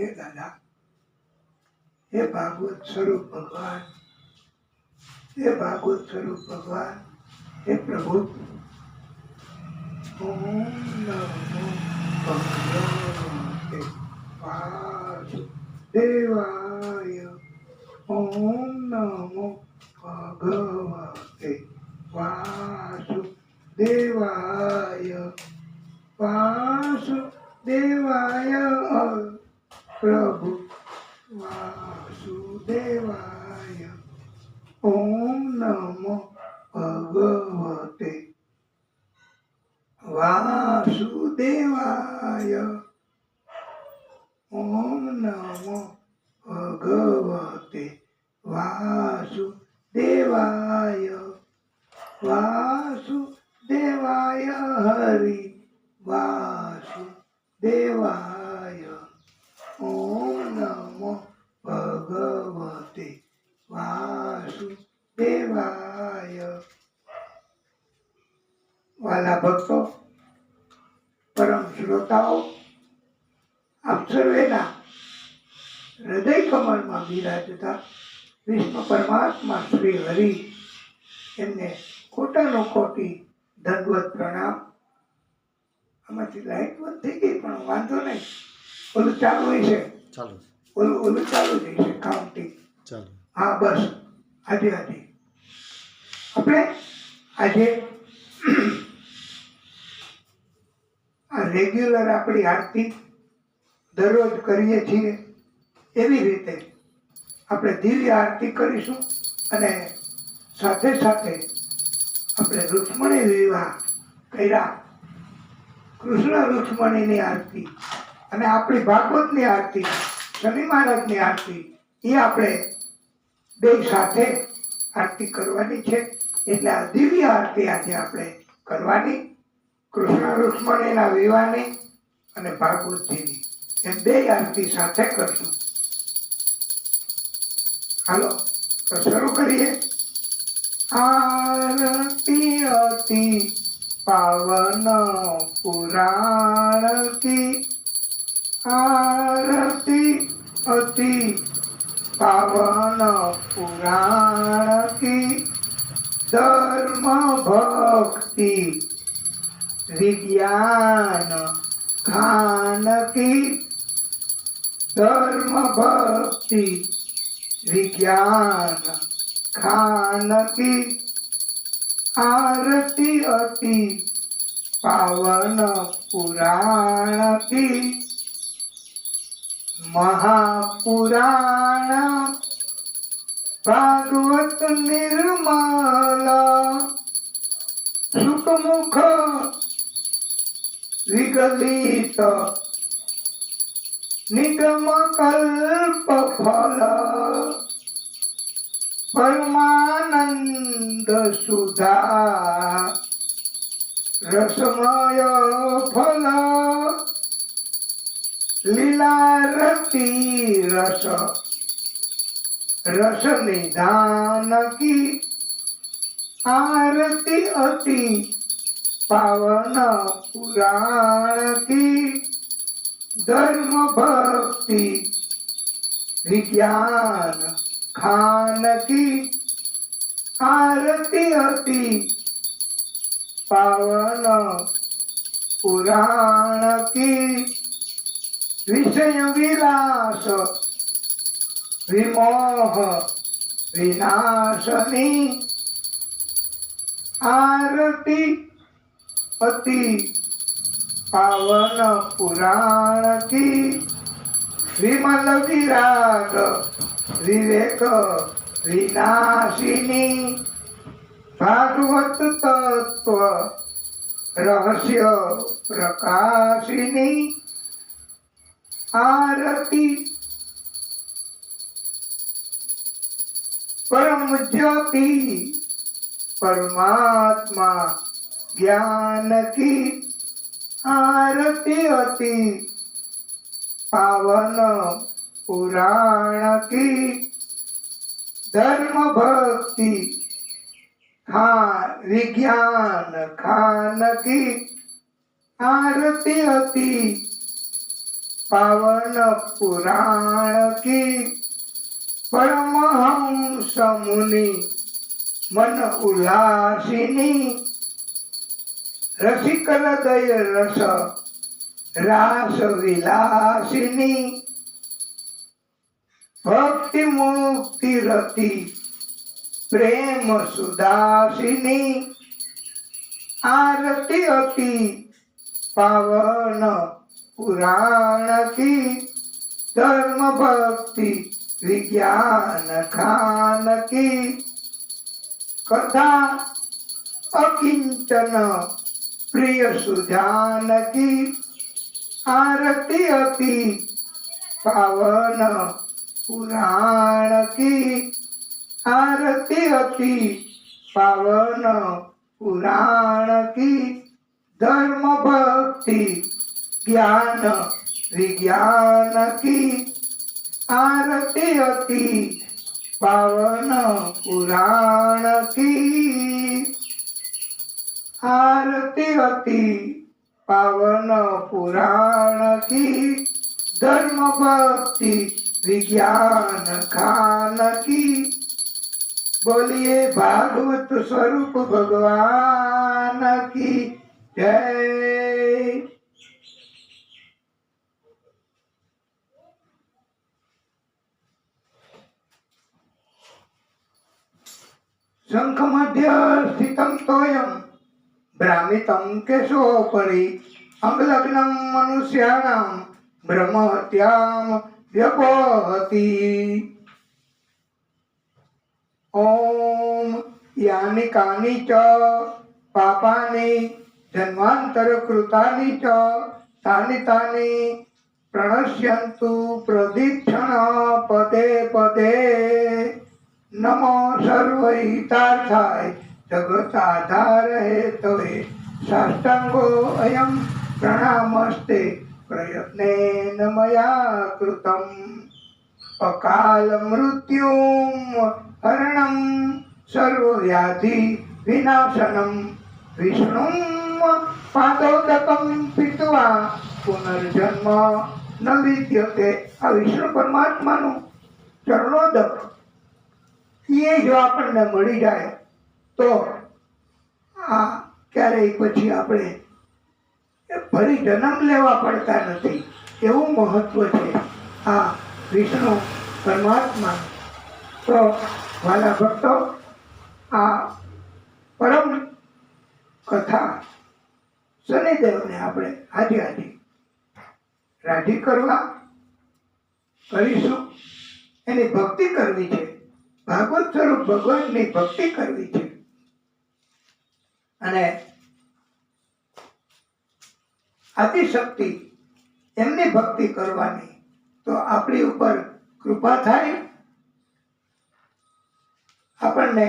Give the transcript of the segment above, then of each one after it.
हे दादा, हे भागवत स्वरूप भगवान, हे भागवत स्वरूप भगवान, हे प्रभु, ओम नमो भगवते वासुदेवाय, ओम नमो भगवते वासुदेवाय, वासुदेवाय प्रभु वासुदेवाय, ओम नमो भगवते वासुदेवाय, ओम नमो भगवते वासुदेवाय, वासुदेवाय हरि वासुदेवाय, ओम नमो भगवते वासुदेवाय। वाला भक्तो, परम श्रोताओ, આપ સર્વેના હૃદય કમળમાં બિરાજતા વિષ્ણુ પરમાત્મા શ્રી હરિ એમને કોટાનો કોટી દંડવત પ્રણામ. આમાંથી લાઈટ બંધ થઈ ગઈ પણ વાંધો નહીં, ઓલું ચાલુ હોય છે, ઓલું ચાલુ જ છે કાઉન્ટિંગ. હા બસ, આજે આપણે આજે આ રેગ્યુલર આપણી આરતી દરરોજ કરીએ છીએ એવી રીતે આપણે દિવ્ય આરતી કરીશું અને સાથે સાથે આપણે રૂક્ષ્મણી વિવાહ કર્યા, કૃષ્ણ રૂક્ષ્મણીની આરતી અને આપણી ભાગવતની આરતી, શનિ મહારાજની આરતી, એ આપણે બે સાથે આરતી કરવાની છે. એટલે આ દિવ્ય આરતી આજે આપણે કરવાની, કૃષ્ણ રૂક્ષ્મણીના વિવાહની અને ભાગવતજીની, એમ બે આરતી સાથે કરશું. હાલો તો શરૂ કરીએ. આરતી અતિ પાવન પુરાણ કી, આરતી અતિ પાવન પુરાણ કી, ધર્મ ભક્તિ વિज्ञान खान की, धर्म भक्ति विज्ञान खान की, आरती अति पावन पुराण की, महापुराण भागवत निर्मल सुखमुख विगलित निगम कल्प फल, परमानंद सुधा रसमय फल, लीलारती रस रस निधान की, आरती अति पावन पुराण की, धर्म भक्ति विज्ञान खान की, आरती अति पावन पुराण की, विषय विलास विमोह विनाशनी, आरती अति पावन पुराण की, विमल विराग विवेक विनाशिनी, भागवत तत्व रहस्य प्रकाशिनी, आरती परम ज्योति परमात्मा ज्ञान की, आरती अति पावन पुराण की, धर्म भक्ति विज्ञान खान की, आरती अति पावन पुराण की परमहंस मुनि मन उल्लासिनी रसिक हृदय रस रास विलासिनी भक्ति मुक्ति रति प्रेम सुदासिनी आरती अति पावन पुराण की धर्म भक्ति विज्ञान खान की कथा अकिंचन प्रिय सुजान की आरती अति पावन पुराण की आरती अति पावन पुराण की धर्म भक्ति ज्ञान विज्ञान की आरती अति पावन पुराण की आरती अति पावन पुराण की धर्म भक्ति विज्ञान खान की बोलिए भागवत स्वरूप भगवान की जय। शंख मध्य स्थितं तोयं भ्रामितं केशोपरि अंगलग्नं मनुष्याणां ब्रह्महत्यां व्यपोहति। ओम यानि कानि च पापानि जन्मान्तरकृतानि च तानि तानि प्रणश्यन्तु प्रदीक्षण पदे पदे। नमो सर्वहितार्थाय जगताधार हेतवे साष्टांगो अयं प्रणामस्ते प्रयत्नेन मया कृतम्। अकाल मृत्युं हरणं सर्वव्याधि विनाशनं विष्णुं पादोदकं पीत्वा पुनर्जन्म न विद्यते। आ विष्णु परमात्माનું ચરણોદક એ જો આપણને મળી જાય તો આ ક્યારેય પછી આપણે ફરી જન્મ લેવા પડતા નથી, એવું મહત્વ છે આ વિષ્ણુ પરમાત્મા। તો વાલા ભક્તો, આ પરમ કથા શનિદેવને આપણે આજે રાજી કરવા કરીશું, એની ભક્તિ કરવી છે, ભાગવત સ્વરૂપ ભગવાનની ભક્તિ કરવી છે। અને આદિશક્તિ એમની ભક્તિ કરવાની, તો આપણી ઉપર કૃપા થાય, આપણને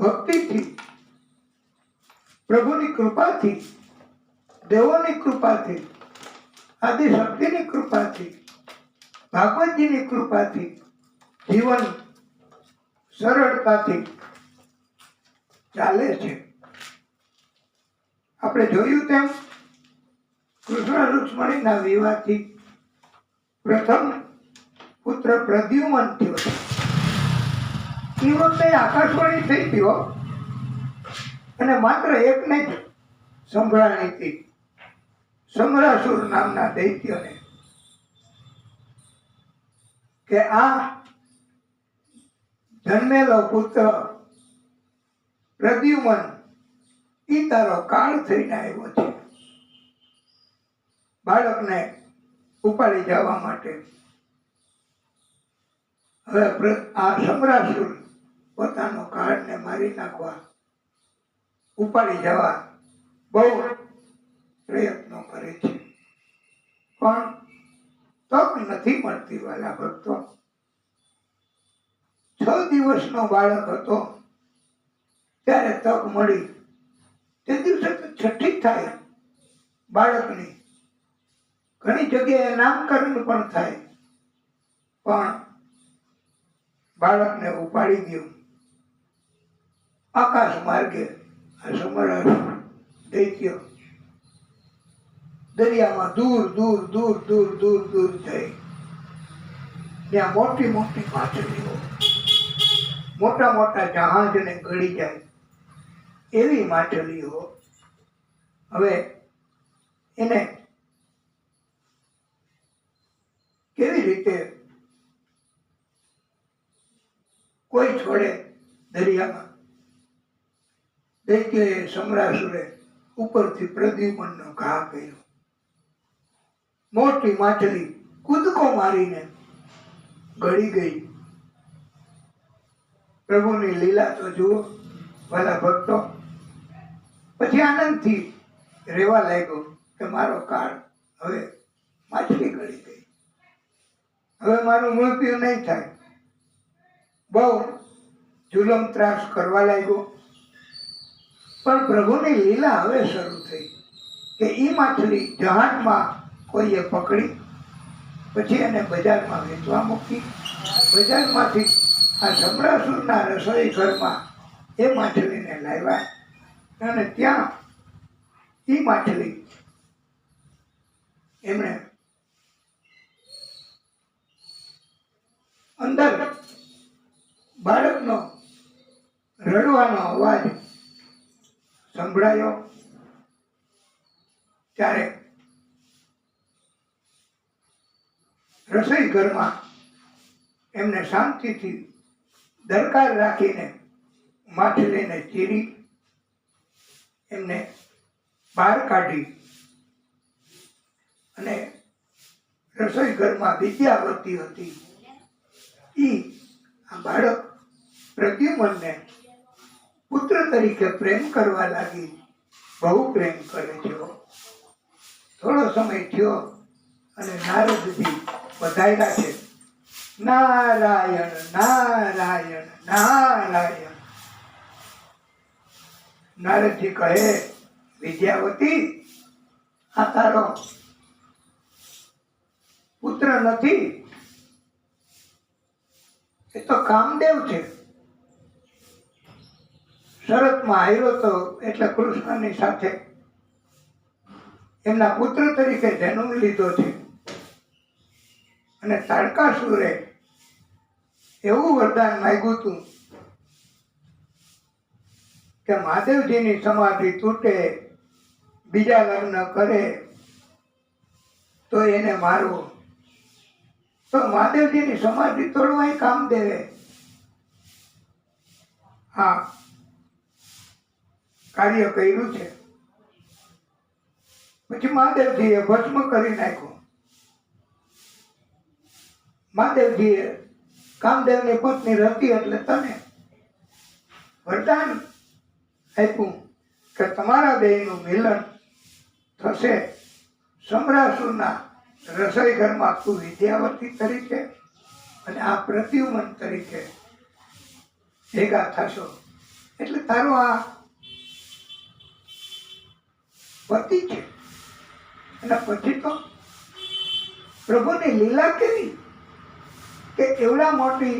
ભક્તિથી, પ્રભુની કૃપાથી, દેવોની કૃપાથી, આદિશક્તિની કૃપાથી, ભાગવતજીની કૃપાથી જીવન સરળતાથી ચાલે છે। આપણે જોયું તેમ કૃષ્ણ રૂક્ષ્મણીના વિવાહથી પ્રથમ પુત્ર પ્રદ્યુમન થયો છે। એ વખતે આકાશવાણી થઈ ગયો અને માત્ર એકને જ સંભળાણી હતી, સમરાસુર નામના દૈત્યને, કે આ જન્મેલો પુત્ર પ્રદ્યુમન ઈ તારો કાળ થઈને આવ્યો છે, બાળકને ઉપાડી જવા માટે। હવે આ સમરાસુર પોતાનો કાળને મારી નાખવા, ઉપાડી જવા બહુ પ્રયત્નો કરે છે, પણ તક નથી મળતી વાલા ભક્તો। 6 દિવસનો બાળક હતો ત્યારે તક મળી, તે દિવસે તો છઠ્ઠી થાય બાળકની, ઘણી જગ્યાએ નામકરણ પણ થાય, પણ બાળકને ઉપાડી ગયું આકાશ માર્ગે। આ સમરાસુર દૈત્ય દરિયામાં દૂર દૂર દૂર દૂર દૂર દૂર જઈ ત્યાં મોટી મોટી માછલીઓ, મોટા મોટા જહાજને ગળી જાય એવી માછલીઓ હવે એને કેવી રીતે કોઈ છોડે દરિયામાં. દૈત્યએ સમ્રાસુરે ઉપરથી પ્રદ્યુમનનો ઘા કર્યો. મોટી માછલી કૂદકો મારીને ગળી ગઈ. પ્રભુની લીલા તો જુઓ વાલા ભક્તો. પછી આનંદથી રેવા લાગ્યો કે મારો કાળ હવે માછલી ગળી ગઈ, હવે મારું મૃત્યુ નહીં થાય. બહુ જુલમ ત્રાસ કરવા લાગ્યો. પણ પ્રભુની લીલા હવે શરૂ થઈ કે એ માછલી જહાજમાં કોઈએ પકડી, પછી એને બજારમાં વેચવા મૂકી. બજારમાંથી આ સમ્રાસુરના રસોઈ ઘરમાં એ માછલીને લાવ્યા અને ત્યાં એ માછલી એમણે અંદર બાળકનો રડવાનો અવાજ સંભળાયો. ત્યારે રસોઈ ઘરમાં એમને શાંતિથી દરકાર રાખીને માછલીને ચીરી એમને બહાર કાઢી અને રસોઈ ઘરમાં વિદ્યાવતી હતી ઈ આ બાળક પ્રદ્યુમનને પુત્ર તરીકે પ્રેમ કરવા લાગી. બહુ પ્રેમ કરે છે. થોડો સમય થયો અને નારદજી વધાર્યા છે. નારાયણ નારાયણ નારાયણ. નારદજી કહે, વિદ્યાવતી, આ તારો પુત્ર નથી, એ તો કામદેવ છે. શરતમાં આવ્યો તો એટલે કૃષ્ણની સાથે એમના પુત્ર તરીકે જન્મ લીધો છે. અને તાડકાસુરે એવું વરદાન માંગ્યું હતું કે મહાદેવજીની સમાધિ તૂટે, બીજા લગ્ન કરે તો એને મારવો. તો મહાદેવજીની સમાધિ તોડવા કામ દેવે. હા, કાર્ય કર્યું છે. પછી મહાદેવજીએ ભસ્મ કરી નાખ્યો. મહાદેવજીએ કામદેવની પત્ની રતી એટલે તને વરદાન આપ્યું કે તમારા બેયનું મિલન થશે. સમ્રાસુરના રસોઈ ઘરમાં તું વિદ્યાવતી તરીકે અને આ પ્રદ્યુમન તરીકે ભેગા થશો. એટલે તારો આ પતિ છે. અને પછી તો પ્રભુની લીલા કેવી કે એવડા મોટી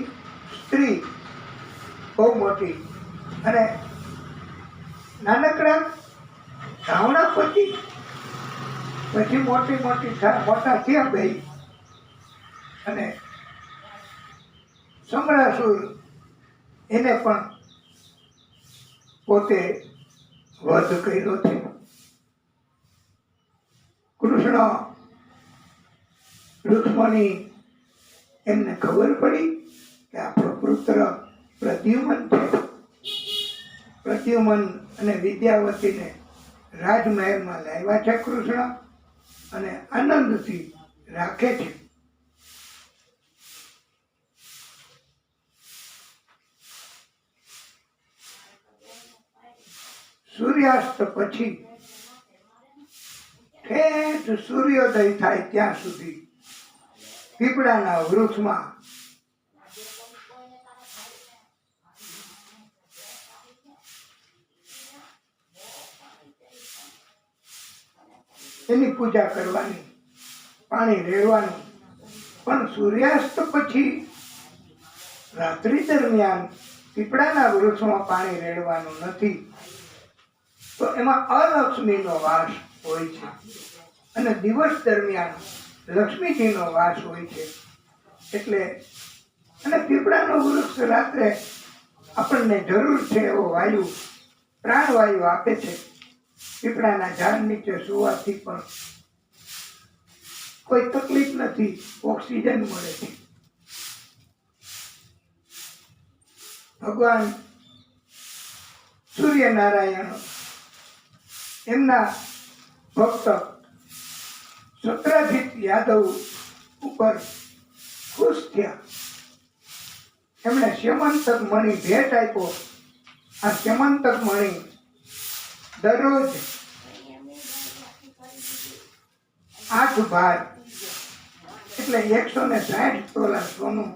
સ્ત્રી, બહુ મોટી, અને નાનકડા ધાવણા પતિ, પછી મોટી મોટી મોટા થયા બે. અને સમ્રાસુર એને પણ પોતે વધ કર્યો છે. કૃષ્ણ રુક્ષ્મણી એમને ખબર પડી કે આપણો પુત્ર પ્રદ્યુમન છે. પ્રદ્યુમન અને વિદ્યાવતીને રાજમહેલમાં લાવ્યા છે કૃષ્ણ અને આનંદથી રાખે છે. સૂર્યાસ્ત પછી ઠેઠ સૂર્યોદય થાય ત્યાં સુધી પીપળાના વૃક્ષમાં એની પૂજા કરવાની, પાણી રેડવાનું. પણ સૂર્યાસ્ત પછી રાત્રિ દરમિયાન પીપળાના વૃક્ષમાં પાણી રેડવાનું નથી. તો એમાં અલક્ષ્મીનો વાસ હોય છે અને દિવસ દરમિયાન લક્ષ્મીજીનો વાસ હોય છે. એટલે અને પીપળાનો વૃક્ષ રાત્રે આપણને જરૂર છે એવો વાયુ, પ્રાણવાયુ આપે છે. પીપળાના ઝાડ નીચે સુવાથી પણ કોઈ તકલીફ નથી, ઓક્સિજન મળે છે. ભગવાન સૂર્યનારાયણ એમના ભક્ત સત્રાજીત યાદવ ઉપર ખુશ થયા. એમણે સ્યમંતક મણિ ભેટ આપ્યો. આ સ્યમંતક મણિ દરરોજ 8 ભાર એટલે 160 તોલા સોનું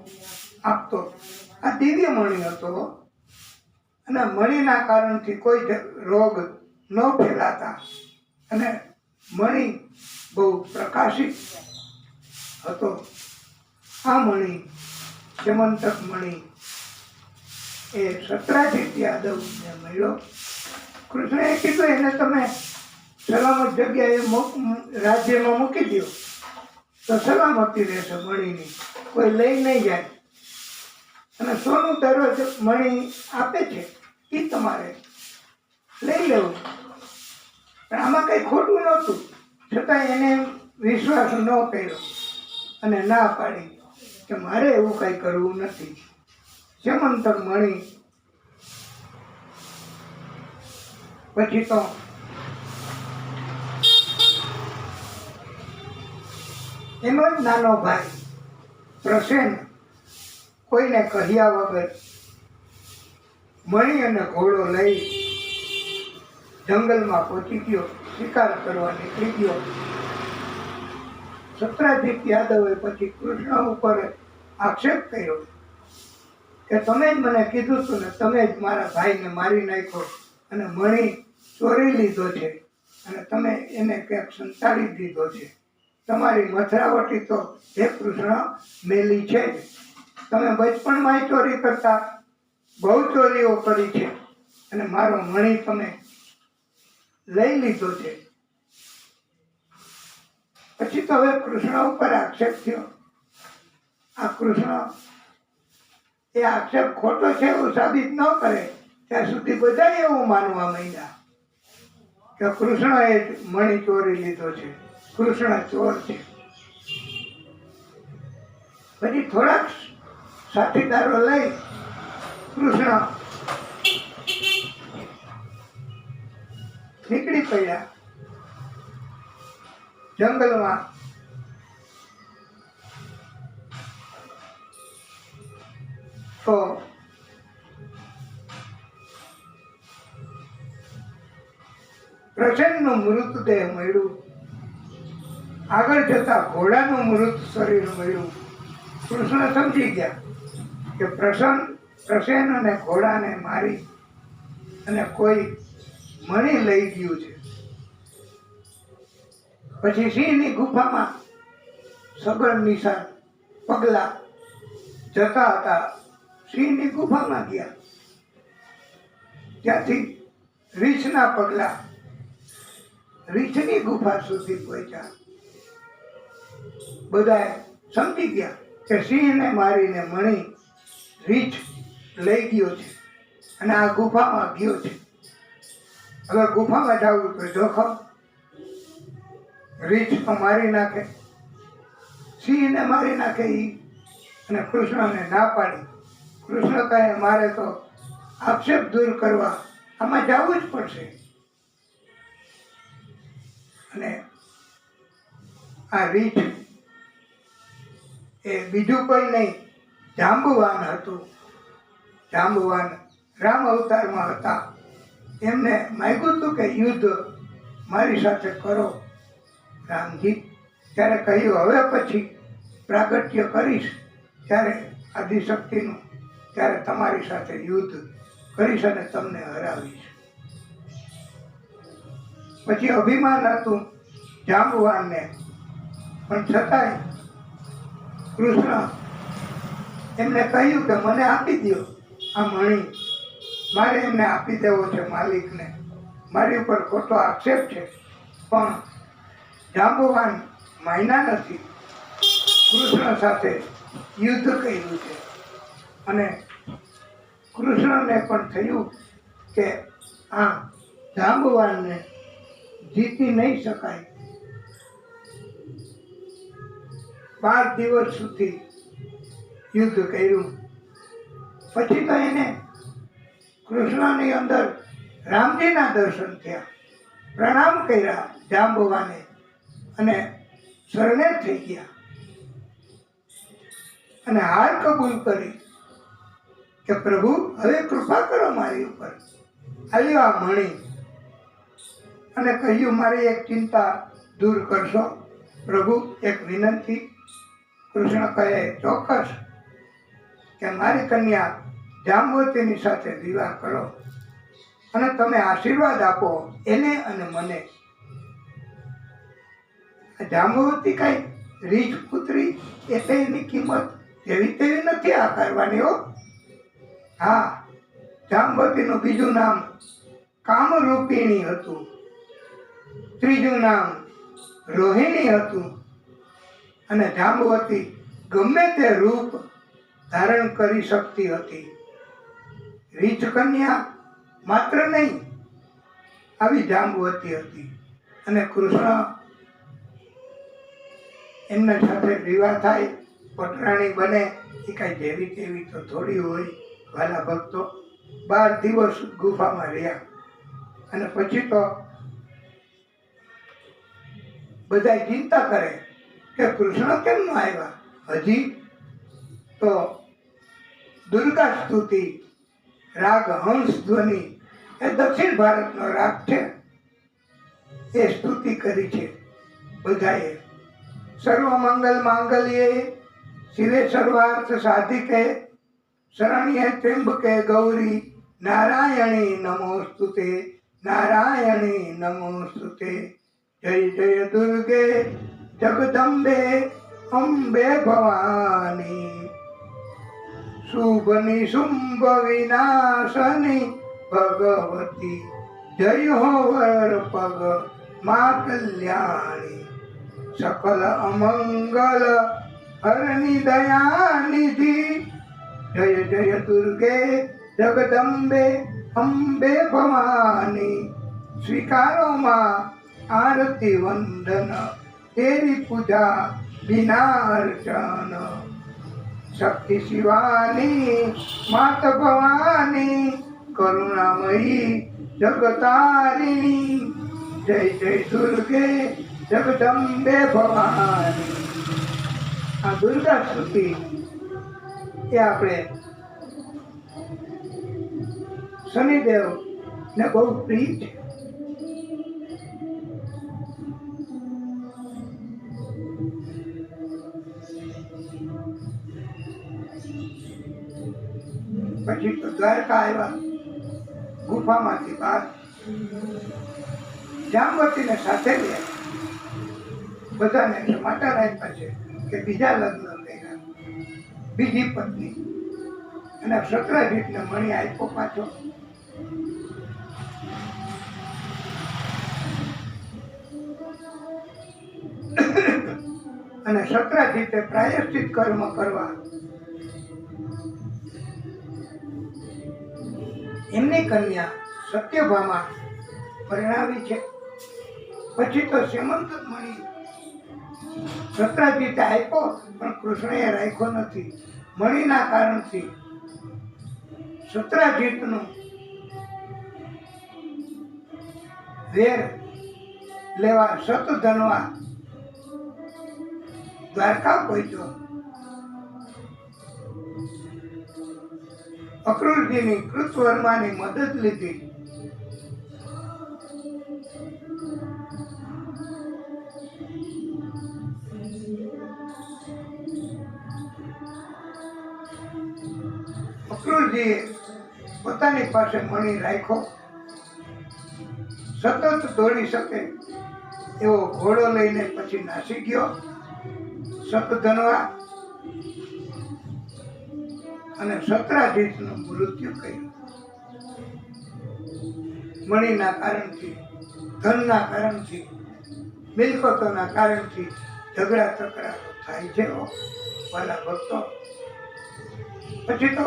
આપતો. આ દિવ્ય મણિ હતો અને મણિના કારણથી કોઈ રોગ ન ફેલાતા અને મણિ બહુ પ્રકાશિત હતો. આ મણિ સ્યમંતક મણિ એ સત્રાજીત યાદવને મળ્યો. કૃષ્ણએ કીધું એને તમે સલામત જગ્યાએ રાજ્યમાં મૂકી દો તો સલામતી રહેશે મણીની, કોઈ લઈ નહીં જાય. અને સોનું દરરોજ મણી આપે છે એ તમારે લઈ લેવું. પણ આમાં કંઈ ખોટું નહોતું, છતાં એને વિશ્વાસ ન કર્યો અને ના પાડી કે મારે એવું કંઈ કરવું નથી. સ્યમંતક મણી પછી તો એનો જ નાનો ભાઈ પ્રસેન કોઈને કહ્યા વગર મણી અને ઘોડો લઈ જંગલમાં પહોંચી ગયો, શિકાર કરવા નીકળી ગયો. સત્રાજીત યાદવે પછી કૃષ્ણ ઉપર આક્ષેપ કર્યો કે તમે જ મને કીધું હતું ને, તમે જ મારા ભાઈને મારી નાખ્યો અને મણી ચોરી લીધો છે અને તમે એને ક્યાંક સંતાડી દીધો છે. તમારી મથરાવટી તો હે કૃષ્ણ મેલી છે જ. તમે બચપણમાં ચોરી કરતા, બહુ ચોરીઓ કરી છે અને મારો મણી તમે લઈ લીધો છે. પછી તો હવે કૃષ્ણ ઉપર આક્ષેપ થયો. આ કૃષ્ણ એ આક્ષેપ ખોટો છે એવું સાબિત ન કરે ત્યાં સુધી બધા એવું માનવા માંડ્યા કે કૃષ્ણએ મણી ચોરી લીધો છે, કૃષ્ણ ચોર છે. પછી થોડાક સાથીદારો લઈ કૃષ્ણ નીકળી પડ્યા જંગલમાં. તો પ્રસન્નનું મૃતદેહ મળ્યું. આગળ જતા ઘોડાનું મૃત શરીર મળ્યું. કૃષ્ણ સમજી ગયા કે પ્રસન્ન અને ઘોડાને મારી અને કોઈ મણી લઈ ગયું છે. પછી સિંહની ગુફામાં સગળ નિશાન પગલા જતા હતા. સિંહની ગુફામાં ગયા, ત્યાંથી રીછના પગલા રીછની ગુફા સુધી પહોંચ્યા. બધા સમજી ગયા કે સિંહને મારીને મણી રીછ લઈ ગયો છે અને આ ગુફામાં ગયો છે. હવે ગુફામાં જવું તો જોખમ, રીછ તો મારી નાખે, સિંહને મારી નાખે ઈ. અને કૃષ્ણને ના પાડી. કૃષ્ણ કહે મારે તો આક્ષેપ દૂર કરવા આમાં જવું જ પડશે. અને આ રીછ એ બીજું કોઈ નહીં, જાંબુવાન હતું. જાંબુવાન રામ અવતારમાં હતા. એમને માગ્યું હતું કે યુદ્ધ મારી સાથે કરો રામજી. ત્યારે કહ્યું હવે પછી પ્રાગટ્ય કરીશ ત્યારે આદિશક્તિનું, ત્યારે તમારી સાથે યુદ્ધ કરીશ અને તમને હરાવીશ. પછી અભિમાન હતું જાંબુવાનને, પણ છતાંય કૃષ્ણ એમને કહ્યું કે મને આપી દો આ મણી, મારે એમને આપી દેવો છે માલિકને. મારી ઉપર ખોટો આક્ષેપ છે, પણ જાંબુવાન માયના નથી. કૃષ્ણ સાથે યુદ્ધ કર્યું છે અને કૃષ્ણને પણ થયું કે આ જાંબુવાનને જીતી નહીં શકાય. 12 દિવસ સુધી યુદ્ધ કર્યું. પછી તો એને કૃષ્ણની અંદર રામજીના દર્શન થયા, પ્રણામ કર્યા જાંબુવાને અને શરણે થઈ ગયા અને હાર કબૂલ કરી કે પ્રભુ હવે કૃપા કરો મારી ઉપર. આવ્યો આ મણી અને કહ્યું મારી એક ચિંતા દૂર કરશો પ્રભુ, એક વિનંતી. કૃષ્ણ કહે ચોક્કસ, કે મારી કન્યા જાંબુવતીની સાથે વિવાહ કરો અને તમે આશીર્વાદ આપો એને અને મને. જાંબુવતી કઈ રીચ પુત્રી એટલે એની કિંમત જેવી તેવી નથી આકારવાની હો. હા, જાંબુવતીનું બીજું નામ કામરૂપિણી હતું, ત્રીજું નામ રોહિણી હતું અને જાંબુવતી ગમે તે રૂપ ધારણ કરી શકતી હતી. રીચ કન્યા માત્ર નહીં, આવી જાંબુવતી હતી અને કૃષ્ણ એમના સાથે વિવાહ થાય, પટરાણી બને. એ કાંઈ જેવી તેવી તો થોડી હોય વાલા ભક્તો. 12 દિવસ ગુફામાં રહ્યા અને પછી તો બધા ચિંતા કરે કે કૃષ્ણ કેમ ન આવ્યા. હજી તો દુર્ગા સ્તુતિ રાગ હંસ ધ્વનિ એ દક્ષિણ ભારતનો રાગ છે, એ સ્તુતિ કરી છે બધાએ. સર્વ મંગલ માંગલ્યે શિવે સર્વાર્થ સાધિકે શરણ્યે ત્ર્યંબકે ગૌરી નારાયણી નમોસ્તુતે, નારાયણી નમોસ્તુતે. જય જય દુર્ગે જગદંબે અંબે ભવાની, શુભની શુંભ વિનાશની ભગવતી. જય હો વર પગ મા કલ્યાણી, સકલ અમંગલ હરની દયાનિધિ. જય જય દુર્ગે જગદંબે અંબે ભવાની. સ્વીકારો માં આરતી વંદન, તેરી પૂજા બિના અર્ચન. શક્તિ શિવાની માત ભવાની, કરુણામયી જગતારિણી. જય જય દુર્ગે જગદંબે ભવાની. આ દુર્ગા સ્તુતિ એ આપણે શનિદેવ ને બહુ પ્રિય છે. પછી તો દ્વારકા આવ્યા, ગુફામાંથી બહાર જાંબુવતીને સાથે ગયા. બધાને સમાચાર આપ્યા છે કે બીજા લગ્ન કર્યા, બીજી પત્ની. અને સત્રાજીતને મણી આપ્યો પાછો. અને સત્રાજીતે પ્રાયશ્ચિત કર્મ કરવા એમની કન્યા સત્યભામા પરિણાવી છે. પછી તો સેમંત મણી સત્રાજીતે આપ્યો, પણ કૃષ્ણએ રાખ્યો નથી. મણીના કારણથી સત્રાજીતનું વેર લેવા શતધનવા દ્વારકા પહોંચ્યો. અક્રૂરજીની કૃતવર્માની મદદ લીધી. અક્રૂરજીએ પોતાની પાસે મણી રાખ્યો. સતત દોડી શકે એવો ઘોડો લઈને પછી નાસી ગયો શતધનવા અને સત્રાજીતનું મૃત્યુ કર્યું. મણીના કારણથી, ધનના કારણથી, મિલકતોના કારણથી ઝઘડા તકરારો થાય છે વાલા ભક્તો. પછી તો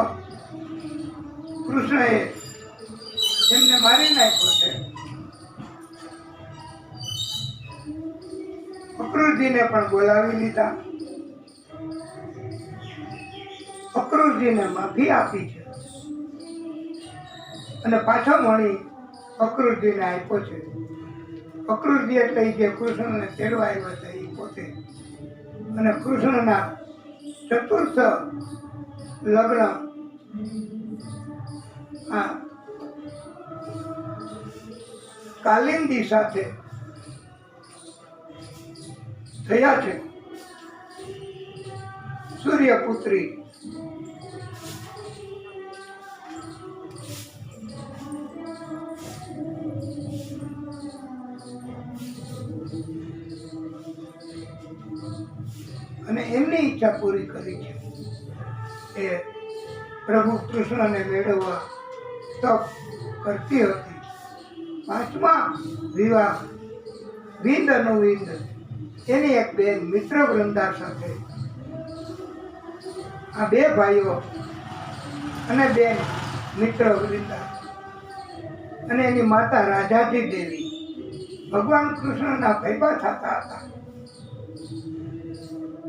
કૃષ્ણએ એમને મારી નાખ્યો છે. અક્રૂરજીને પણ બોલાવી લીધા. અક્રૂરજીને માફી આપી છે અને પાછો મળી અક્રૂરજીને આપ્યો છે. અક્રૂરજી એટલે જે કૃષ્ણને તેડવા આવ્યા હતા એ પોતે. અને કૃષ્ણના ચતુર્થ લગ્ન કાલિંદી સાથે થયા છે. સૂર્યપુત્રી અને એમની ઈચ્છા પૂરી કરી છે. એ પ્રભુ કૃષ્ણને મેળવવા તપ કરતી હતી. પાંચમા વિવાહ વિંદ અનુવિંદ એની એક બેન મિત્ર વૃંદા સાથે, આ બે ભાઈઓ અને બેન મિત્ર વૃંદા અને એની માતા રાજાજી દેવી ભગવાન કૃષ્ણના ભૈબા થતા હતા.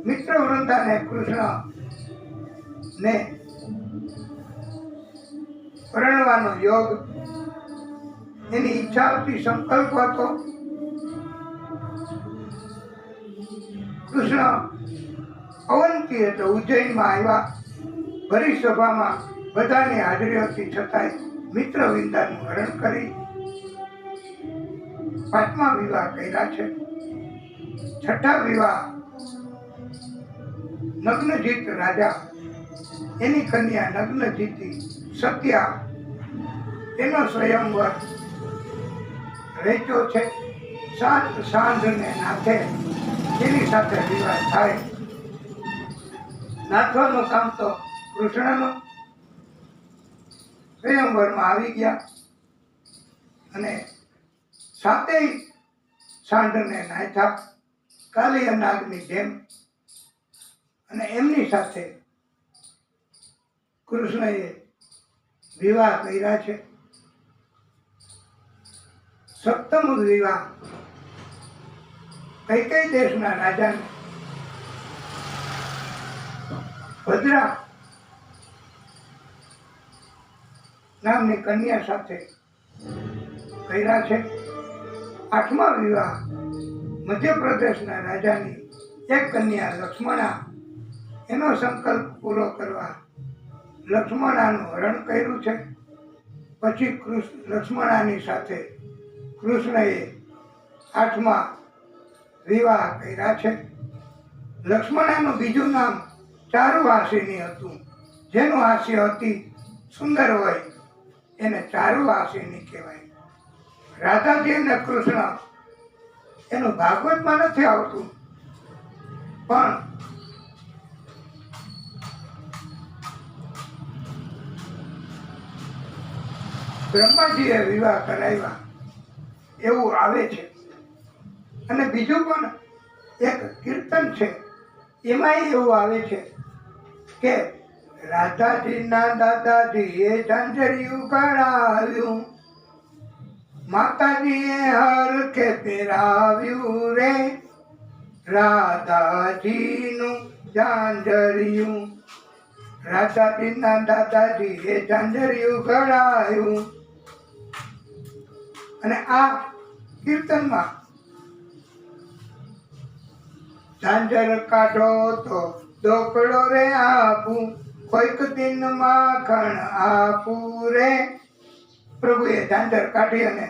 મિત્ર વૃંદાને કૃષ્ણ ને પરણવાનો યોગ એની ઈચ્છાથી સંકલ્પ હતો. કૃષ્ણ અવંતી એટલે ઉજ્જૈનમાં આવ્યા. ભરી સભામાં બધાની હાજરી હતી છતાંય મિત્ર વિંદાનું હરણ કરી પાંચમા વિવાહ કર્યા છે. છઠ્ઠા વિવાહ નગ્નજીત રાજા એની કન્યા નગ્નજીતી સત્યા એનો સ્વયંવર રચ્યો છે. 7 સાંજને નાથે એની સાથે વિવાહ થાય. નાથવાનું કામ તો કૃષ્ણનું. સ્વયંવરમાં આવી ગયા અને 7 સાંઢને નાથ્યા કાલિયા નાગની જેમ. અને એમની સાથે કૃષ્ણએ વિવાહ કર્યા છે. સપ્તમ વિવાહ કઈ દેશના રાજાને ભદ્રા નામની કન્યા સાથે કર્યા છે. આઠમા વિવાહ મધ્યપ્રદેશના રાજાની એક કન્યા લક્ષ્મણા એનો સંકલ્પ પૂરો કરવા લક્ષ્મણાનું હરણ કર્યું છે. પછી લક્ષ્મણાની સાથે કૃષ્ણએ આઠમા વિવાહ કર્યા છે. લક્ષ્મણાનું બીજું નામ ચારુહાસિની હતું. જેનું હાસ્ય અતિ સુંદર હોય એને ચારુહાસિની કહેવાય. રાધાજી અને કૃષ્ણ એનું ભાગવતમાં નથી આવતું, પણ બ્રહ્માજીએ વિવાહ કરાવ્યા એવું આવે છે. અને બીજું પણ એક કીર્તન છે, એમાં એવું આવે છે કે રાધાજીના દાદાજીએ ઝાંઝરિયું કરાવ્યું, માતાજીએ હરખે પહેરાવ્યું રે, રાધાજીનું ઝાંઝરિયું. રાધાજીના દાદાજીએ ઝાંઝરિયું કરાવ્યું. અને આ કીર્તનમાં ઝાંઝર કાઢો તો દોકડો રે આપું, કોઈક દિન માખણ આપું રે. પ્રભુએ ઝાંઝર કાઢી અને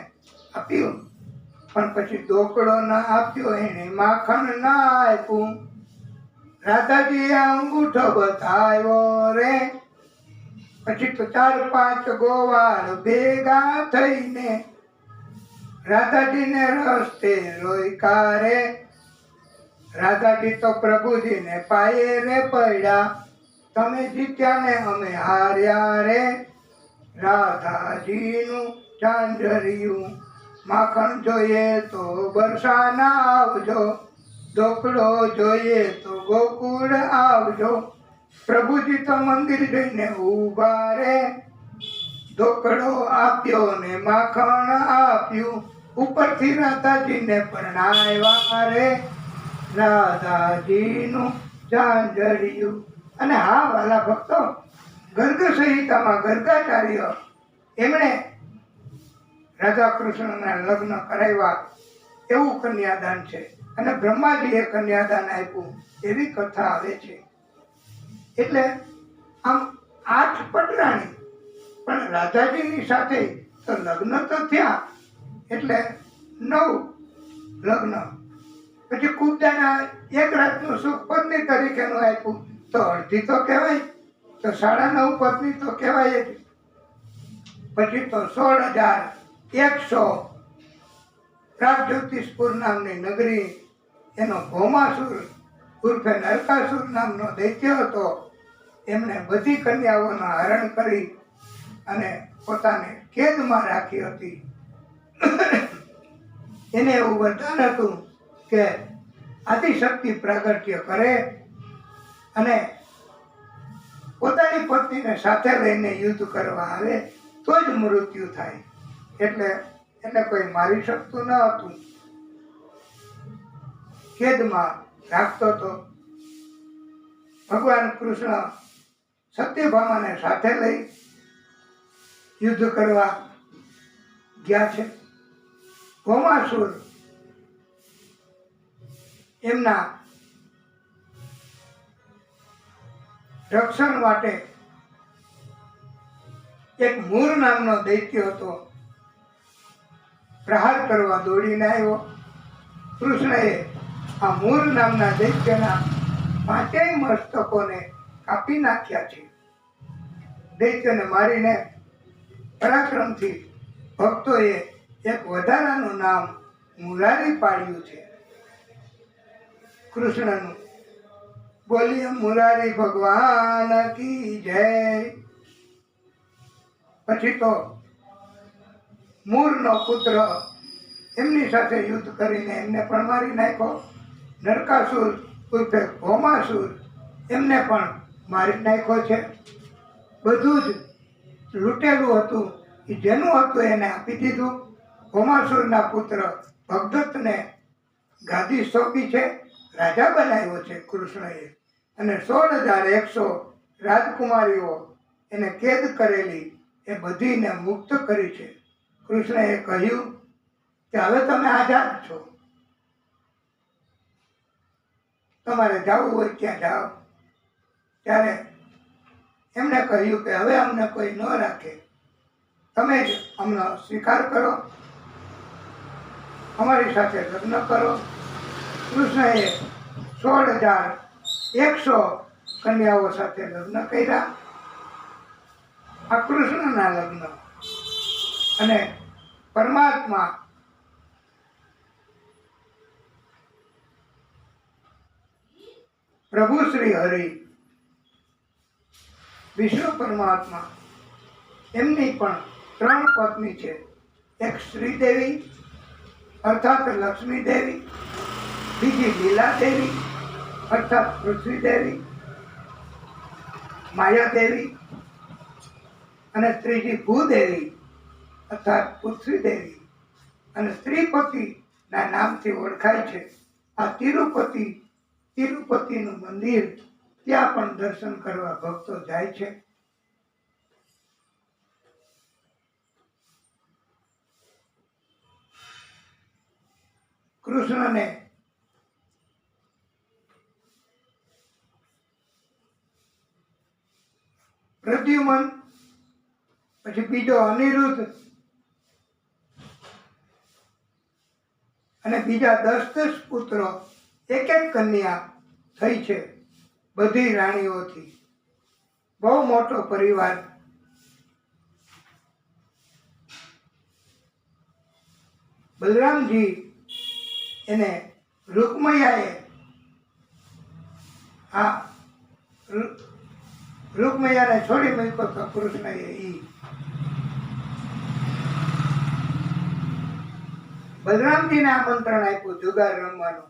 આપ્યું, પણ પછી દોકડો ના આપ્યો, એને માખણ ના આપ્યું. રાધાજીએ અંગૂઠો બતાવ્યો રે. પછી તો 4-5 ગોવાળ ભેગા થઈને રાધાજીને રસ્તે રોક્યા રે. રાધાજી તો પ્રભુજીને પાયે રે પડ્યા, તમે જીત્યા ને અમે હાર્યા રે. રાધાજીનું ઝાંઝરિયું. માખણ જોઈએ તો બરસાના આવજો, ઢોકળો જોઈએ તો ગોકુળ આવજો. પ્રભુજી તો મંદિર જઈને ઊભા રે, ઢોકળો આપ્યો ને માખણ આપ્યું. ઉપરથી રાધાજીને પરણાવ્યા રે, રાધાજીનું ઝાંઝરિયું. અને હા વાલા ભક્તો, ગર્ગ સંહિતામાં ગર્ગાચાર્ય એમણે રાધા કૃષ્ણના લગ્ન કરાવ્યા એવું કન્યાદાન છે. અને બ્રહ્માજીએ કન્યાદાન આપ્યું એવી કથા આવે છે. એટલે આમ 8 પટરાણી, પણ રાધાજીની સાથે તો લગ્ન તો થયા એટલે 9 લગ્ન. પછી કુબજાના એક રાતનું સુખ પત્ની તરીકેનું આપ્યું તો અડધી તો કહેવાય, તો 9.5 પત્ની તો કહેવાય જ. પછી તો 16,100 રાજજ્યોતિષપુર નામની નગરી, એનો ભૌમાસુર ઉર્ફે નરકાસુર નામનો દૈત્ય હતો. એમણે બધી કન્યાઓનું હરણ કરી અને પોતાને કેદમાં રાખી હતી. એને એવું વરદાન હતું કે આદિશક્તિ પ્રાગટ્ય કરે અને પોતાની પત્નીને સાથે લઈને યુદ્ધ કરવા આવે તો જ મૃત્યુ થાય. એટલે કોઈ મારી શકતું ન હતું, કેદમાં રાખતો હતો. ભગવાન કૃષ્ણ સત્યભામાને સાથે લઈ યુદ્ધ કરવા ગયા છે. ભૌમાસુર એમના રક્ષણ માટે એક મૂર નામનો દૈત્ય હતો, પ્રહાર કરવા દોડીને આવ્યો. કૃષ્ણએ આ મૂર નામના દૈત્યના 5 મસ્તકોને કાપી નાખ્યા છે. દૈત્યને મારીને પરાક્રમથી ભક્તોએ એક વધારાનું નામ મુરારી પાડ્યું છે કૃષ્ણનું. બોલીએ મુરારી ભગવાન કી જય. પછી તો મૂરનો પુત્ર એમની સાથે યુદ્ધ કરીને એમને પણ મારી નાખ્યો. નરકાસુર ઉર્ફે ભૌમાસુર એમને પણ મારી નાખ્યો છે. બધું જ લૂંટેલું હતું એ જેનું હતું એને આપી દીધું. ભૌમાસુરના પુત્ર ભગદત્તને ગાદી સોંપી છે, રાજા બનાવ્યો છે કૃષ્ણએ. અને 16,100 રાજકુમારીઓ એને કેદ કરેલી એ બધીને મુક્ત કરી છે. કૃષ્ણએ કહ્યું કે હવે તમે આઝાદ છો, તમારે જવું હોય ત્યાં જાઓ. ત્યારે એમણે કહ્યું કે હવે અમને કોઈ ન રાખે, તમે જ અમને સ્વીકાર કરો, અમારી સાથે લગ્ન કરો. કૃષ્ણએ 16,100 કન્યાઓ સાથે લગ્ન કર્યા. આ કૃષ્ણના લગ્ન. અને પરમાત્મા પ્રભુ શ્રી હરિ વિષ્ણુ પરમાત્મા એમની પણ 3 પત્ની છે. એક શ્રીદેવી અર્થાત લક્ષ્મી દેવી, બીજી લીલા દેવી અર્થાત પૃથ્વી દેવી, માયા દેવી, અને ત્રીજી ભૂદેવી અર્થાત પૃથ્વી દેવી. અને ત્રિપતિના નામથી ઓળખાય છે. આ તિરુપતિનું મંદિર, ત્યાં પણ દર્શન કરવા ભક્તો જાય છે. કૃષ્ણને પ્રદ્યુમન, પછી બીજો અનિરુદ્ધ અને બીજા 10 પુત્રો, એક કન્યા થઈ છે બધી રાણીઓથી. બહુ મોટો પરિવાર. બલરામજી એને રૂકમૈયાએ રૂકમૈયાને છોડી મૂક્યો તો કૃષ્ણએ બલરામજીને આમંત્રણ આપ્યું જુગાર રમવાનું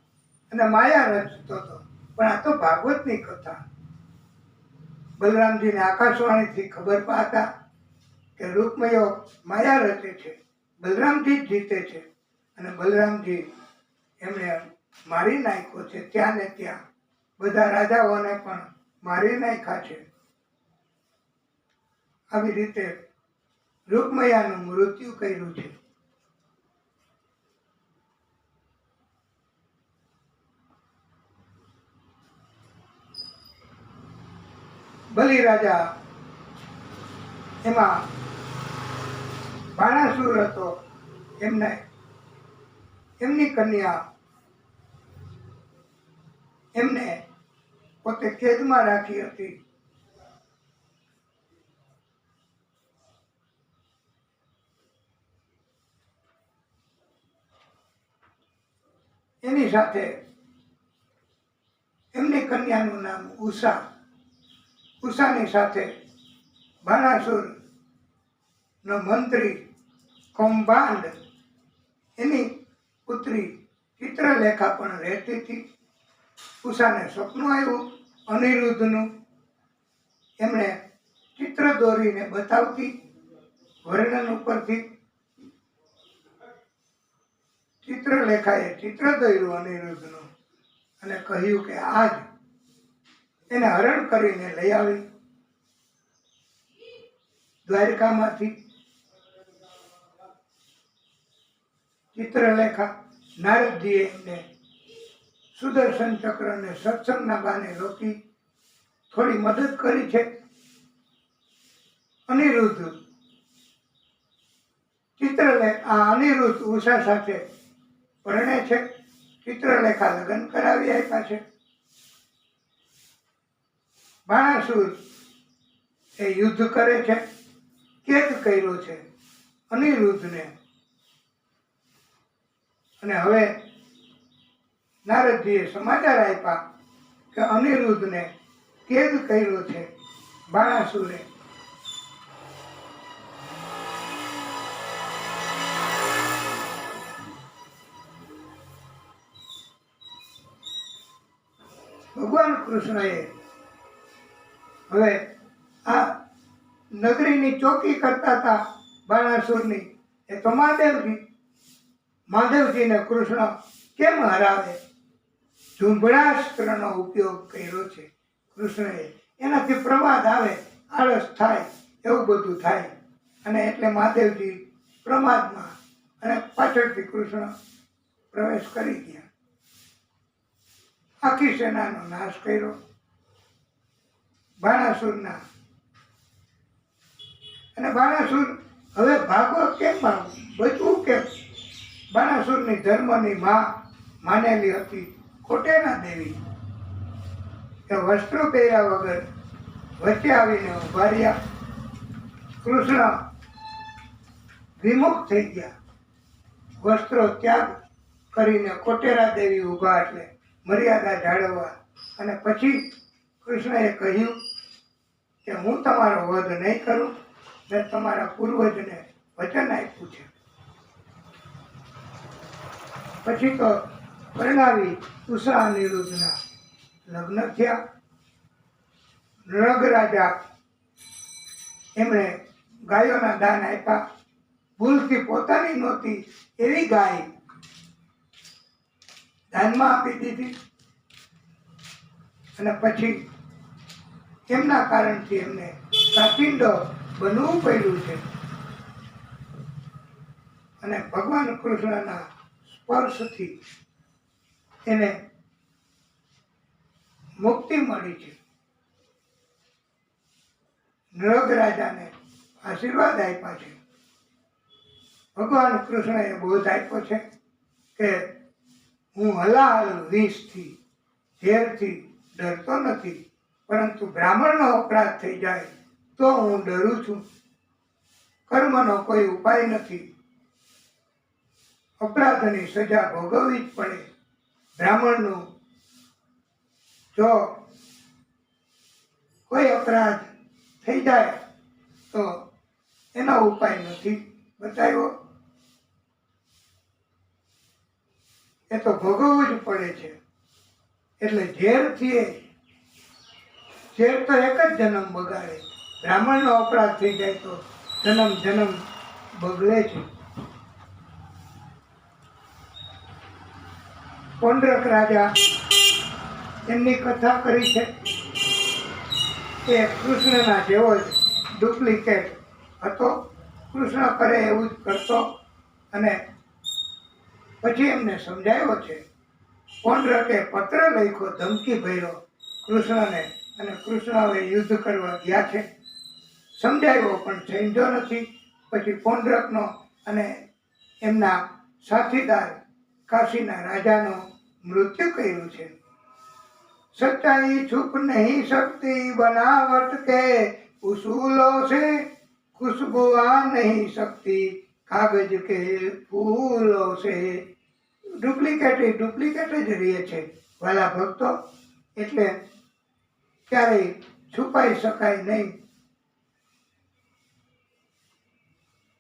અને માયા રચતો હતો. પણ આ તો ભાગવતની કથા. બલરામજીને આકાશવાણીથી ખબર પાતા કે રૂકમયો માયા રચે છે, બલરામજી જ જીતે છે. અને બલરામજી એમણે મારી નાખ્યો છે ત્યાં ને ત્યાં. બધા રાજાઓને પણ મારી નાખ્યા છે. આવી રીતે રૂકમયાનું મૃત્યુ કર્યું છે. બલિ રાજા એમાં બાણાસુર હતો, એમની કન્યા એમને પોતે કેદમાં રાખી હતી. એની સાથે એમની કન્યાનું નામ ઉષા. ઉષાની સાથે બાણાસુર નો મંત્રી કૌભાંડ એની પુત્રી ચિત્રલેખા પણ રહેતી હતી. ઉષાને સપનું આવ્યું અનિરુદ્ધનું. એમણે ચિત્ર દોરીને બતાવતી વર્ણન ઉપરથી. ચિત્રલેખાએ ચિત્ર દોર્યું અનિરુદ્ધનું અને કહ્યું કે આજ એને હરણ કરીને લઈ આવી દ્વારકામાંથી. ચિત્રલેખા નારદજીએ એમને સુદર્શન ચક્રને સત્સંગના બાને રોકી થોડી મદદ કરી છે. અનિરુદ્ધ ઉષા સાથે પરણે છે. ચિત્રલેખા લગ્ન કરાવી આપ્યા છે. બાણાસુર એ યુદ્ધ કરે છે, કેદ કર્યો છે અનિરુદ્ધને. અને હવે નારદજીએ સમાચાર આપ્યા કે અનિરુદ્ધને કેદ કર્યો છે બાણાસુરે. ભગવાન કૃષ્ણએ હવે આ નગરીની ચોકી કરતા હતા બાણાસુરની. એ તો મહાદેવજીને કૃષ્ણ કેમ હરાવે? ઝુંભળાસ્ત્રનો ઉપયોગ કર્યો છે કૃષ્ણએ. એનાથી પ્રમાદ આવે, આળસ થાય, એવું બધું થાય. અને એટલે મહાદેવજી પ્રમાદમાં અને પાછળથી કૃષ્ણ પ્રવેશ કરી ગયા. આખી સેનાનો નાશ કર્યો બાણાસુરના. અને બાણાસુર હવે ભાગવો કેમ, બચવું કેમ? બાણાસુરની ધર્મની માનેલી હતી કોટેના દેવી. એ વસ્ત્રો પહેર્યા વગર વચ્ચે આવીને ઉભા રહ્યા. કૃષ્ણ વિમુખ થઈ ગયા. વસ્ત્રો ત્યાગ કરીને કોટેરા દેવી ઉભા એટલે મર્યાદા જાળવવા. અને પછી કૃષ્ણએ કહ્યું કે હું તમારો વધ નહીં કરું. મેં તમારા પૂર્વજને વચન આપ્યું છે. પછી તો પરણાવી ઉષા અનિરુદ્ધના લગ્ન થયા. નૃગ રાજા એમણે ગાયોના દાન આપ્યા. ભૂલથી પોતાની નહોતી એવી ગાય દાનમાં આપી દીધી. અને પછી એમના કારણથી એમને કાચિંડો બનવું પડ્યું છે. અને ભગવાન કૃષ્ણના સ્પર્શથી એને મુક્તિ મળી છે. નૃગ રાજાને આશીર્વાદ આપ્યા છે. ભગવાન કૃષ્ણએ બોધ આપ્યો છે કે હું હલાહલ વિષથી, ઝેરથી ડરતો નથી, પરંતુ બ્રાહ્મણનો અપરાધ થઈ જાય તો હું ડરું છું. કર્મનો કોઈ ઉપાય નથી. અપરાધની સજા ભોગવવી જ પડે. બ્રાહ્મણનું જો કોઈ અપરાધ થઈ જાય તો એનો ઉપાય નથી બતાવ્યો. એ તો ભોગવવું જ પડે છે. એટલે ઝેરથી ઝેર તો એક જ જન્મ બગાડે. બ્રાહ્મણનો અપરાધ થઈ જાય તો જન્મ જન્મ બગડે છે. પૌંડ્રક રાજા એમની કથા કરી છે કે કૃષ્ણના જેવો જ ડુપ્લિકેટ હતો. કૃષ્ણ કરે એવું જ કરતો અને પછી એમને સમજાવ્યો છે. પૌંડ્રકે પત્ર લખ્યો, ધમકી ભર્યો કૃષ્ણને, અને કૃષ્ણ હવે યુદ્ધ કરવા ગયા છે. સમજાવ્યો પણ સમજો નથી. પછી પૌંડ્રકનો અને એમના સાથીદાર કાશીના રાજાનો મૃત્યુ કર્યું છે. सच्चाई छुप नहीं सकती, बनावट के उसूलों से खुशबू आ नहीं सकती, कागज के फूलों से. ડુપ્લિકેટ જ રહે છે વાલા ભક્તો. એટલે ક્યારેય છુપાઈ શકાય નહીં.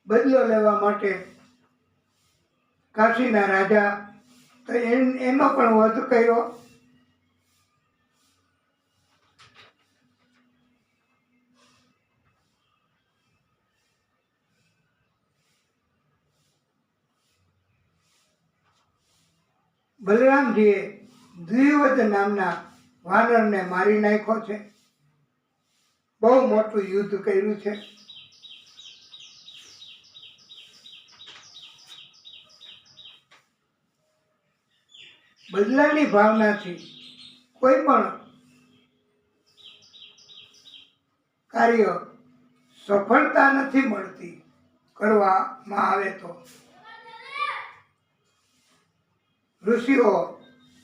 બદલો લેવા માટે કાશીના રાજા તો એનો પણ વધ કર્યો. બલરામજીએ દ્વિવધ નામના વાનરને મારી નાખ્યો છે. બહુ મોટું યુદ્ધ કર્યું છે. બદલાની ભાવનાથી કોઈ પણ કાર્ય સફળતા નથી મળતી કરવામાં આવે તો. ઋષિઓ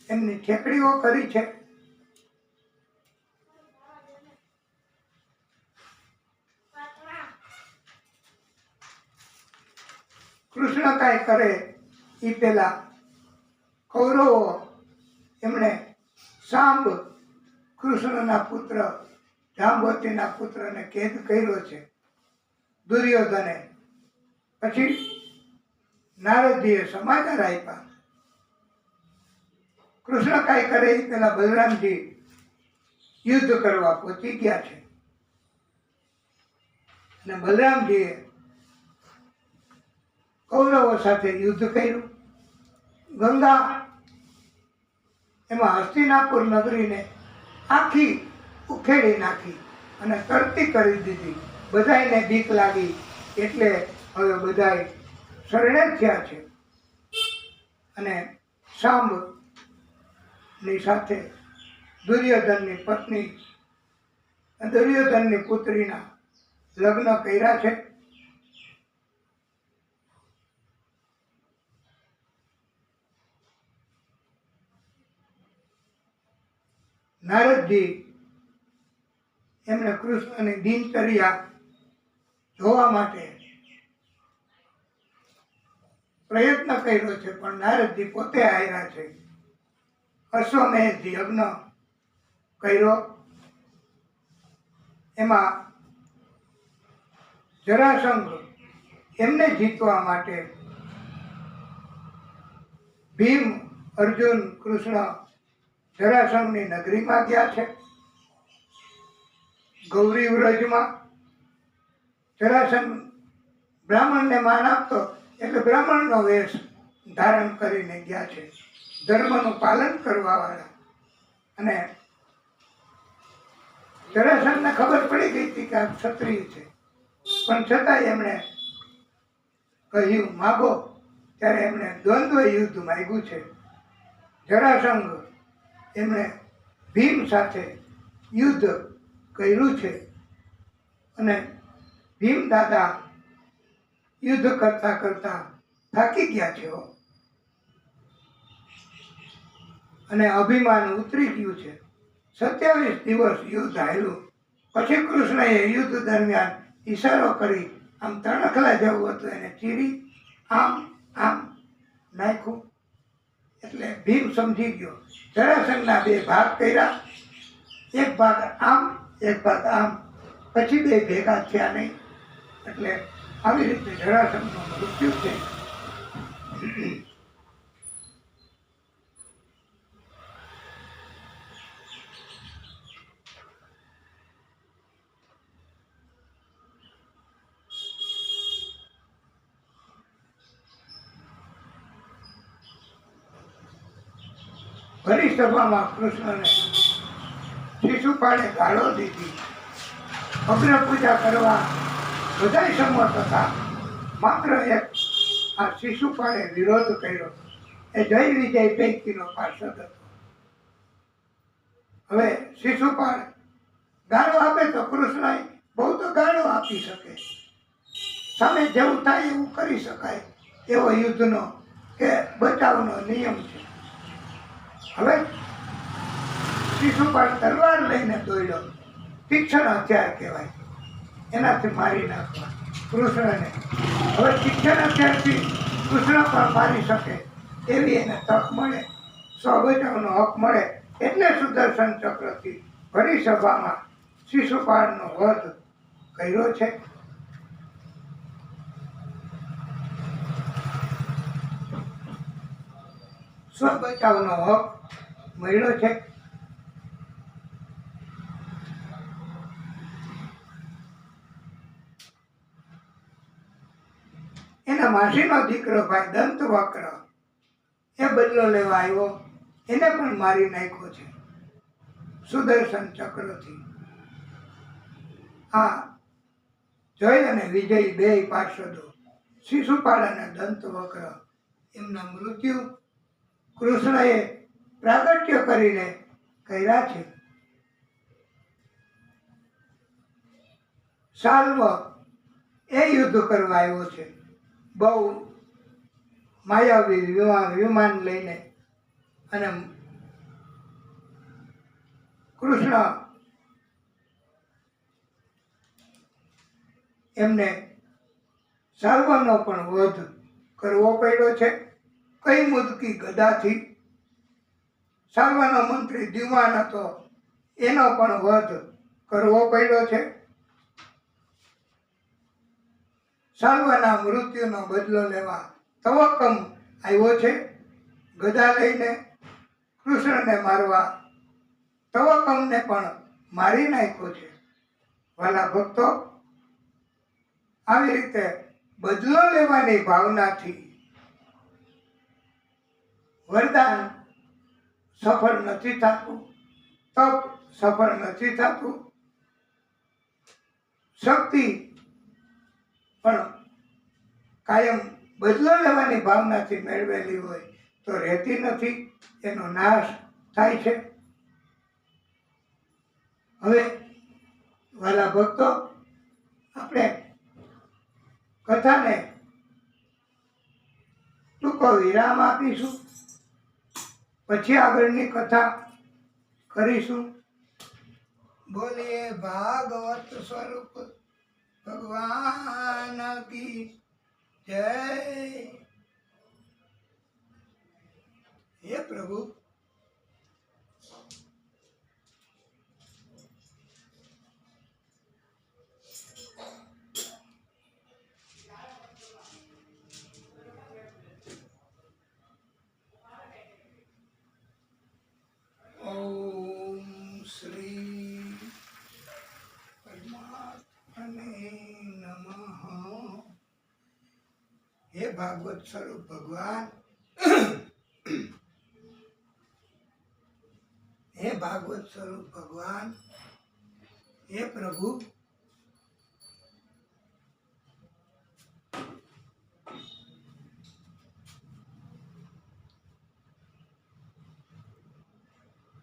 એમની ઠેકડીઓ કરી છે. કૃષ્ણ કાંઈ કરે એ પેલા કૌરવો એમણે સાંબ કૃષ્ણના પુત્ર જાંબવતીના પુત્રને કેદ કર્યો છે દુર્યોધને. પછી નારદજીએ સમાચાર આપ્યા. કૃષ્ણ કાંઈ કરે એ પેલા બલરામજી યુદ્ધ કરવા પહોંચી ગયા છે. અને બલરામજીએ કૌરવો સાથે યુદ્ધ કર્યું. ગંગા એમાં હસ્તિનાપુર નગરીને આખી ઉખેડી નાખી અને તરતી કરી દીધી. બધાયને બીક લાગી એટલે હવે બધાય શરણે થયા છે. અને સાંબ ની સાથે દુર્યોધનની પત્ની દુર્યોધનની પુત્રીના લગ્ન કર્યા છે. નારદજી એમણે કૃષ્ણની દિનચર્યા જોવા માટે પ્રયત્ન કર્યો છે, પણ નારદજી પોતે આવ્યા છે. અશ્વમેધ યજ્ઞ કર્યો. એમાં જરાસંઘ એમને જીતવા માટે ભીમ, અર્જુન, કૃષ્ણ જરાસંઘની નગરીમાં ગયા છે. ગૌરી વ્રજમાં જરાસંઘ બ્રાહ્મણને માન આપતો એટલે બ્રાહ્મણનો વેશ ધારણ કરીને ગયા છે. ધર્મનું પાલન કરવા વાળા. અને જરાસંઘને ખબર પડી ગઈ હતી કે આ ક્ષત્રિય છે, પણ છતાંય એમણે કહ્યું માગો. ત્યારે એમણે દ્વંદ્વ યુદ્ધ માંગ્યું છે. જરાસંઘ એમણે ભીમ સાથે યુદ્ધ કર્યું છે અને ભીમ દાદા યુદ્ધ કરતા કરતા થાકી ગયા છે અને અભિમાન ઉતરી ગયું છે. 27 દિવસ યુદ્ધ હાલ્યું. પછી કૃષ્ણએ યુદ્ધ દરમિયાન ઈશારો કરી આમ તણખલા જવું હતું એને ચીરી આમ આમ નાખ્યું. એટલે ભીમ સમજી ગયો. જરાસંઘના 2 ભાગ કર્યા. એક ભાગ આમ, એક ભાગ આમ. પછી 2 ભેગા થયા નહીં. એટલે આવી રીતે જરાસંઘનું મૃત્યુ છે. ભરી સભામાં કૃષ્ણને શિશુપાળે ગાળો દીધી. અગ્ર પૂજા કરવા બધાય સંમત હતા. માત્ર એક આ શિશુપાળે વિરોધ કર્યો. એ જય વિજય પૈકીનો પાર્ષદ હતો. હવે શિશુપાળ ગાળો આપે તો કૃષ્ણ બહુ તો ગાળો આપી શકે, સામે જેવું થાય એવું કરી શકાય એવો યુદ્ધનો કે બચાવનો નિયમ છે. હવે શિશુપાળ તલવાર લઈને દોડ્યો. તીક્ષ્ણ હથિયાર કહેવાય, એનાથી મારી નાખવા કૃષ્ણને. હવે તીક્ષ્ણ હથિયારથી કૃષ્ણ પણ મારી શકે એવી એને તક મળે, સ્વબચાવનો હક મળે, એટલે સુદર્શન ચક્રથી ભરી સભામાં શિશુપાળનો વધ કર્યો છે. સ્વબચાવનો હક મળ્યો છે. એના માસીનો દીકરો ભાઈ દંતવક્ર એ બદલો લેવા આવ્યો, એને પણ મારી નાખ્યો છે સુદર્શન ચક્રથી. આ જય અને વિજય બે પાર્ષદો શિશુપાળ અને દંતવક્ર એમના મૃત્યુ કૃષ્ણએ પ્રાગટ્ય કરીને કર્યા છે. સાલ્વ એ યુદ્ધ કરવા આવ્યો છે, બહુ માયાવી વિમાન લઈને, અને કૃષ્ણ એમને સાલ્વનો પણ વધ કરવો પડ્યો છે. કઈ મુદકી ગદાથી. સાલ્વનો મંત્રી દ્યુમાન હતો, એનો પણ વધ કરવો પડ્યો છે. સાલ્વના મૃત્યુનો બદલો લેવા તવક્કમ આવ્યો છે. ગદા લઈને કૃષ્ણને મારવા તવક્કમને પણ મારી નાખ્યો છે. વાલા ભક્તો, આવી રીતે બદલો લેવાની ભાવનાથી વરદાન સફળ નથી થતું, તપ સફળ નથી થતું, શક્તિ પણ કાયમ બદલો લેવાની ભાવનાથી મેળવેલી હોય તો રહેતી નથી, એનો નાશ થાય છે. હવે વાલા ભક્તો, આપણે કથાને ટૂંકો વિરામ આપીશું, પછી આગળની કથા કરીશું. બોલીએ ભાગવત સ્વરૂપ ભગવાન કી જય. હે પ્રભુ, ઓમ શ્રી પરમાત્મને નમઃ. હે ભાગવત સ્વરૂપ ભગવાન, હે ભાગવત સ્વરૂપ ભગવાન, હે પ્રભુ,